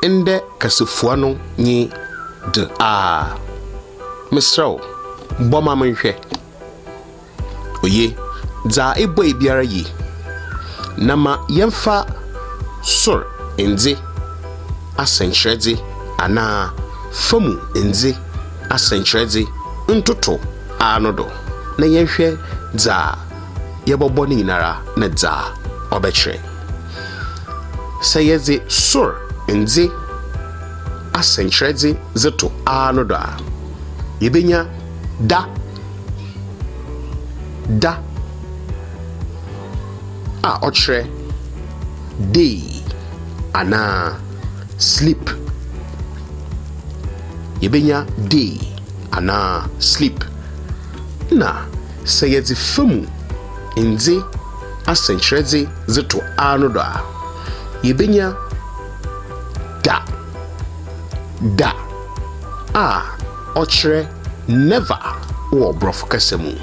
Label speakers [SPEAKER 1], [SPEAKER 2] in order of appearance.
[SPEAKER 1] ende kasefua no nye de a misraw boma menhwe oye za ebo ebiara yi na ma yemfa sor ndze asenkyerede ana famu ndze asenkyerede ntoto anodo na yenhwe za yebobo ni nara na za obekire sayeze sor ndze asenkyerede zeto anodo a yebenya da a ochre day ana sleep yebenya day ana sleep na sayezi famu ndze asenkyerede zeto anodo a yebenya da a ochre never wo brofo kasemu